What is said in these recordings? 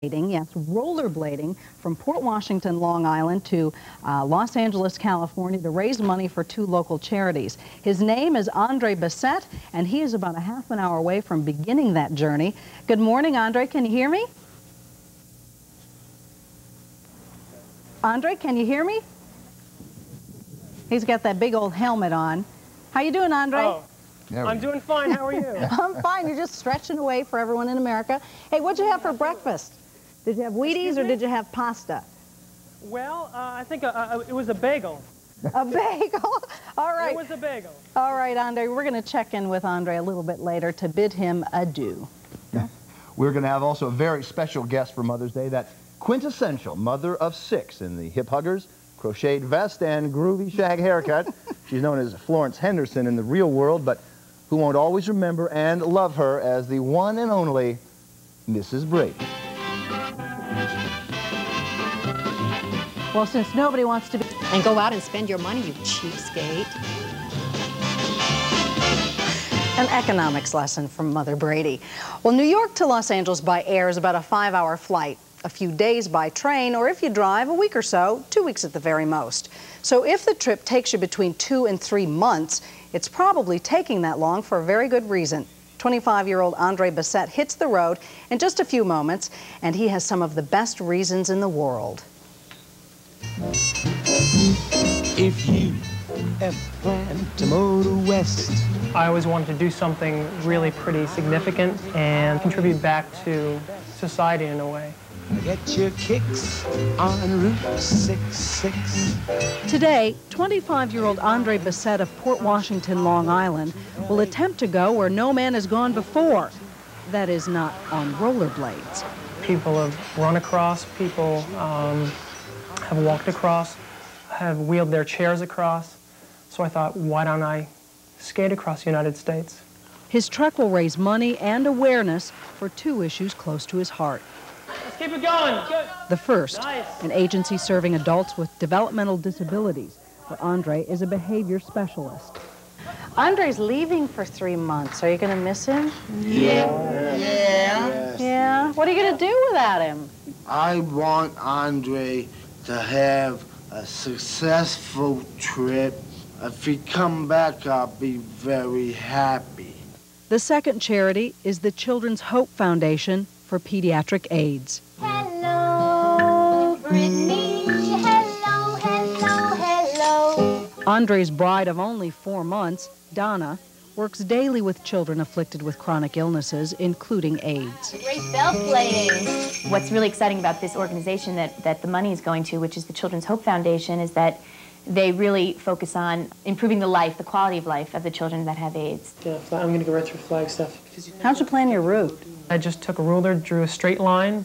Yes, rollerblading from Port Washington, Long Island to Los Angeles, California to raise money for 2 local charities. His name is André Bessette, and he is about a half an hour away from beginning that journey. Good morning, André. Can you hear me? André, can you hear me? He's got that big old helmet on. How you doing, André? Oh, I'm doing fine. How are you? I'm fine. You're just stretching away for everyone in America. Hey, what'd you have for breakfast? Did you have Wheaties or did you have pasta? Well, I think it was a bagel. A bagel? All right. It was a bagel. All right, André, we're going to check in with André a little bit later to bid him adieu. We're going to have also a very special guest for Mother's Day, that quintessential mother of 6 in the hip huggers, crocheted vest, and groovy shag haircut. She's known as Florence Henderson in the real world, but who won't always remember and love her as the one and only Mrs. Brady. Well, since nobody wants to be... And go out and spend your money, you cheapskate. An economics lesson from Mother Brady. Well, New York to Los Angeles by air is about a 5-hour flight. A few days by train, or if you drive, a week or so, 2 weeks at the very most. So if the trip takes you between 2 and 3 months, it's probably taking that long for a very good reason. 25-year-old André Bessette hits the road in just a few moments, and he has some of the best reasons in the world. If you ever plan to motor west, I always wanted to do something really pretty significant and contribute back to society in a way. get your kicks on Route 66. Today, 25-year-old André Bessette of Port Washington, Long Island, will attempt to go where no man has gone before. That is, not on rollerblades. People have run across, people have walked across, have wheeled their chairs across. So I thought, why don't I skate across the United States? His trek will raise money and awareness for 2 issues close to his heart. Let's keep it going. Good. The first, Nice. an agency serving adults with developmental disabilities, where André is a behavior specialist. Andre's leaving for 3 months. Are you going to miss him? Yeah? What are you going to do without him? I want Andre to have a successful trip. If he come back, I'll be very happy. The second charity is the Children's Hope Foundation for Pediatric AIDS. Hello, Brittany. Hello, hello, hello. Andre's bride of only 4 months, Donna, works daily with children afflicted with chronic illnesses, including AIDS. Great bell playing. What's really exciting about this organization that the money is going to, which is the Children's Hope Foundation, is that they really focus on improving the life, the quality of life of the children that have AIDS. Yeah, I'm going to go right through Flagstaff. How'd you plan your route? I just took a ruler, drew a straight line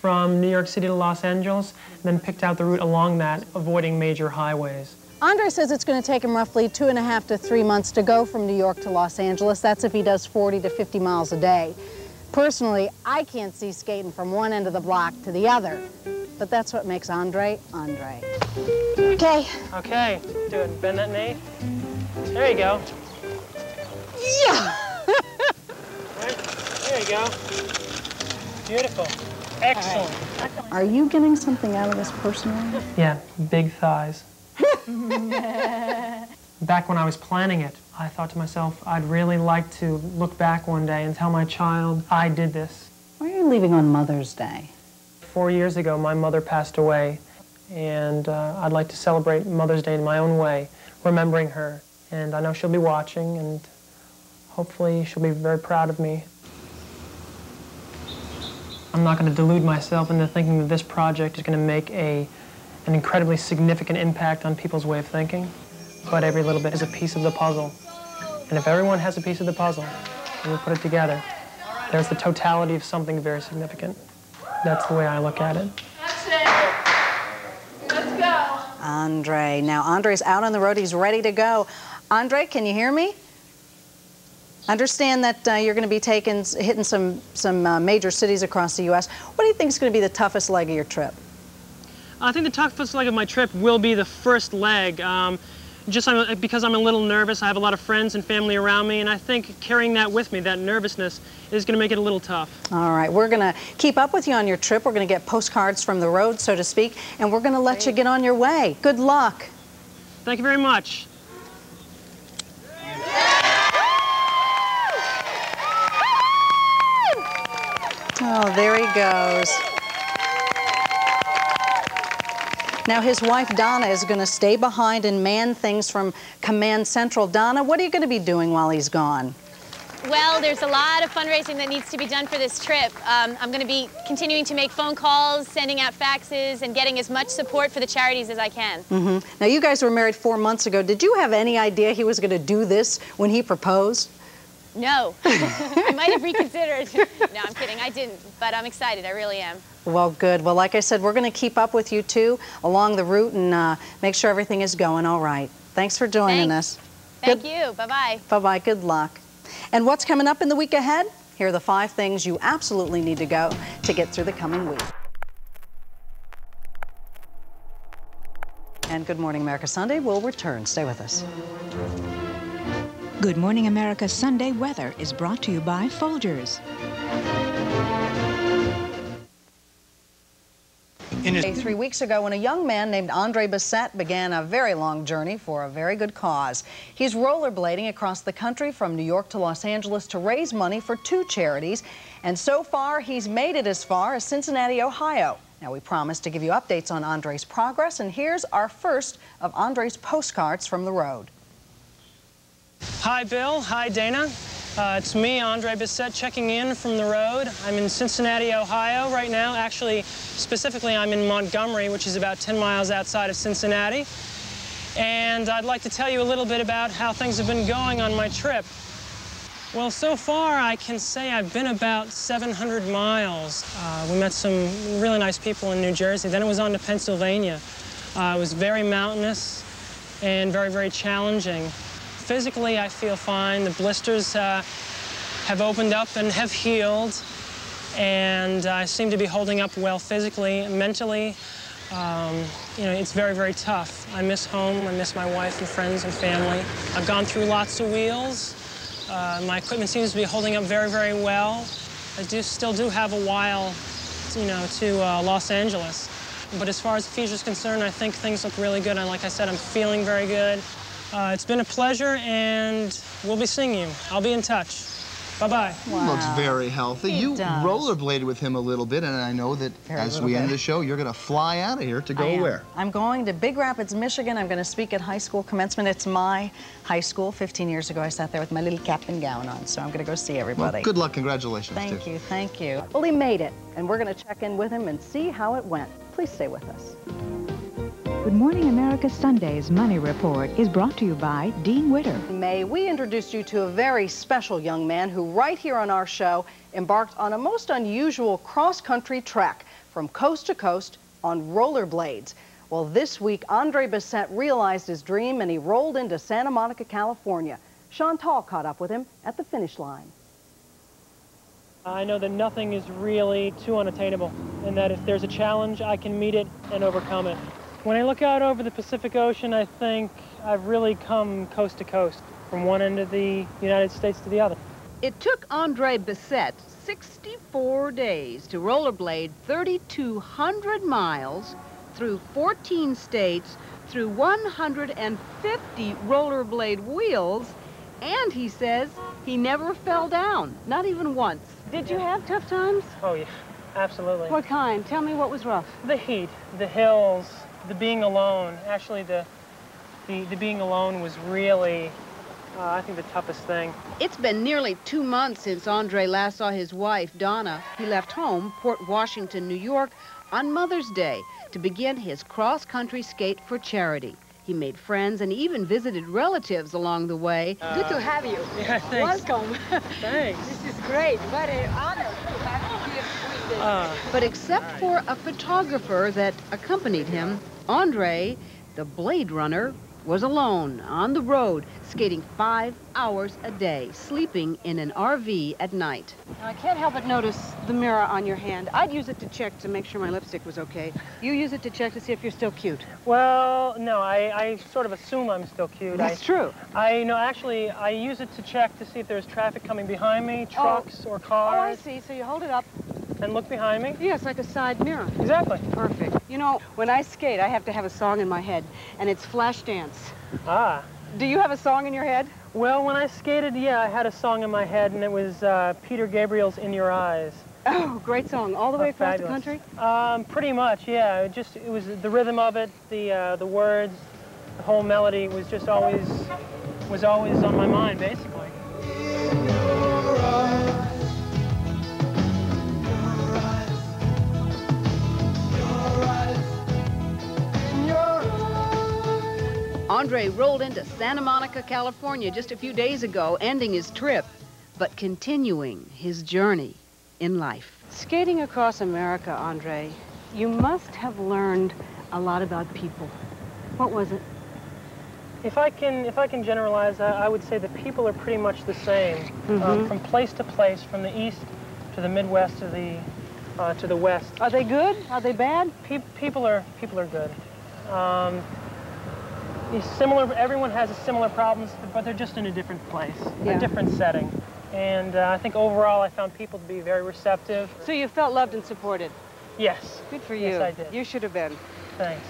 from New York City to Los Angeles, then picked out the route along that, avoiding major highways. Andre says it's going to take him roughly 2.5 to 3 months to go from New York to Los Angeles. That's if he does 40 to 50 miles a day. Personally, I can't see skating from one end of the block to the other. But that's what makes Andre, Andre. Okay. Okay, do it. Bend that knee. There you go. Yeah! Right. There you go. Beautiful. Excellent. Are you getting something out of this personally? Yeah, big thighs. Back when I was planning it, I thought to myself, I'd really like to look back one day and tell my child, I did this. Why are you leaving on Mother's Day? 4 years ago, my mother passed away, and I'd like to celebrate Mother's Day in my own way, remembering her. And I know she'll be watching, and hopefully she'll be very proud of me. I'm not going to delude myself into thinking that this project is going to make an incredibly significant impact on people's way of thinking, but every little bit is a piece of the puzzle. And if everyone has a piece of the puzzle, and we put it together, there's the totality of something very significant. That's the way I look at it. That's it. Let's go. Andre. Now, Andre's out on the road. He's ready to go. Andre, can you hear me? Understand that you're going to be hitting some major cities across the U.S. What do you think is going to be the toughest leg of your trip? I think the toughest leg of my trip will be the first leg. because I'm a little nervous. I have a lot of friends and family around me, and I think carrying that with me, that nervousness, is going to make it a little tough. All right, we're going to keep up with you on your trip. We're going to get postcards from the road, so to speak, and we're going to let you get on your way. Good luck. Thank you very much. Oh, there he goes. Now, his wife, Donna, is going to stay behind and man things from Command Central. Donna, what are you going to be doing while he's gone? Well, there's a lot of fundraising that needs to be done for this trip. I'm going to be continuing to make phone calls, sending out faxes, and getting as much support for the charities as I can. Now, you guys were married 4 months ago. Did you have any idea he was going to do this when he proposed? No. I might have reconsidered. No, I'm kidding. I didn't, but I'm excited. I really am. Well, good. Well, like I said, we're going to keep up with you, too, along the route and make sure everything is going all right. Thanks for joining us. Thank you. Bye-bye. Bye-bye. Good luck. And what's coming up in the week ahead? Here are the 5 things you absolutely need to go to get through the coming week. And Good Morning America Sunday will return. Stay with us. Good Morning America Sunday weather is brought to you by Folgers. 3 weeks ago, when a young man named André Bessette began a very long journey for a very good cause. He's rollerblading across the country from New York to Los Angeles to raise money for 2 charities. And so far, he's made it as far as Cincinnati, Ohio. Now, we promised to give you updates on André's progress, and here's our first of André's postcards from the road. Hi, Bill. Hi, Dana. It's me, André Bessette, checking in from the road. I'm in Cincinnati, Ohio right now. Actually, specifically, I'm in Montgomery, which is about 10 miles outside of Cincinnati. And I'd like to tell you a little bit about how things have been going on my trip. Well, so far, I can say I've been about 700 miles. We met some really nice people in New Jersey. Then it was on to Pennsylvania. It was very mountainous and very, very challenging. Physically, I feel fine. The blisters have opened up and have healed, and I seem to be holding up well physically. Mentally, you know, it's very, very tough. I miss home. I miss my wife and friends and family. I've gone through lots of wheels. My equipment seems to be holding up very, very well. I still do have a while, you know, to Los Angeles. But as far as the future's concerned, I think things look really good. And like I said, I'm feeling very good. It's been a pleasure, and we'll be seeing you. I'll be in touch. Bye-bye. Wow. He looks very healthy. You rollerbladed with him a little bit, and I know that as we end the show, you're going to fly out of here to go where? I'm going to Big Rapids, Michigan. I'm going to speak at high school commencement. It's my high school. 15 years ago, I sat there with my little cap and gown on, so I'm going to go see everybody. Well, good luck. Congratulations, Thank you. Thank you. Well, he made it, and we're going to check in with him and see how it went. Please stay with us. Good Morning America Sunday's Money Report is brought to you by Dean Witter. In May, we introduced you to a very special young man who, right here on our show, embarked on a most unusual cross-country trek from coast to coast on rollerblades. Well, this week, André Bessette realized his dream and he rolled into Santa Monica, California. Chantal caught up with him at the finish line. I know that nothing is really too unattainable, and that if there's a challenge, I can meet it and overcome it. When I look out over the Pacific Ocean, I think I've really come coast to coast, from one end of the United States to the other. It took André Bessette 64 days to rollerblade 3,200 miles through 14 states, through 150 rollerblade wheels, and he says he never fell down, not even once. Did you have tough times? Oh, yeah, absolutely. What kind? Tell me what was rough. The heat, the hills, the being alone. Actually, the being alone was really, I think, the toughest thing. It's been nearly 2 months since André last saw his wife, Donna. He left home, Port Washington, New York, on Mother's Day to begin his cross-country skate for charity. He made friends and even visited relatives along the way. Good to have you. Yeah, thanks. Welcome. Thanks. This is great. What an honor to have you here. But except for a photographer that accompanied him, André, the Blade Runner, was alone on the road, skating 5 hours a day, sleeping in an RV at night. Now, I can't help but notice the mirror on your hand. I'd use it to check to make sure my lipstick was okay. You use it to check to see if you're still cute. Well, no, I sort of assume I'm still cute. That's true. Actually, I use it to check to see if there's traffic coming behind me, trucks or cars. Oh, I see. So you hold it up. And look behind me? Yes, like a side mirror. Exactly. Perfect. You know, when I skate, I have to have a song in my head, and it's Flashdance. Ah. Do you have a song in your head? Well, when I skated, yeah, I had a song in my head, and it was Peter Gabriel's In Your Eyes. Oh, great song. All the way across the country? Pretty much, yeah. It was the rhythm of it, the words, the whole melody was just always on my mind, basically. André rolled into Santa Monica, California just a few days ago, ending his trip, but continuing his journey in life. Skating across America, André, you must have learned a lot about people. What was it? If I can generalize, I would say that people are pretty much the same, from place to place, from the east to the Midwest to the west. Are they good? Are they bad? People are good. Everyone has similar problems, but they're just in a different place, a different setting. And I think overall I found people to be very receptive. So you felt loved and supported? Yes. Good for you. Yes, I did. You should have been. Thanks.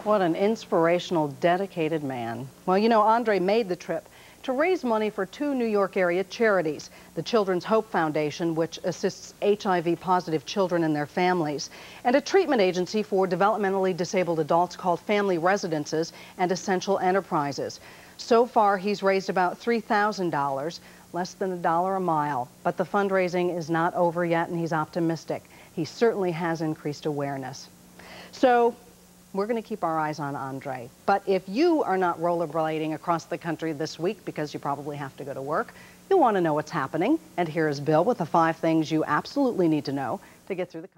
What an inspirational, dedicated man. Well, you know, André made the trip to raise money for 2 New York area charities, the Children's Hope Foundation, which assists HIV-positive children and their families, and a treatment agency for developmentally disabled adults called Family Residences and Essential Enterprises. So far, he's raised about $3,000, less than $1 a mile. But the fundraising is not over yet, and he's optimistic. He certainly has increased awareness. So we're going to keep our eyes on André. But if you are not rollerblading across the country this week because you probably have to go to work, you'll want to know what's happening. And here is Bill with the 5 things you absolutely need to know to get through the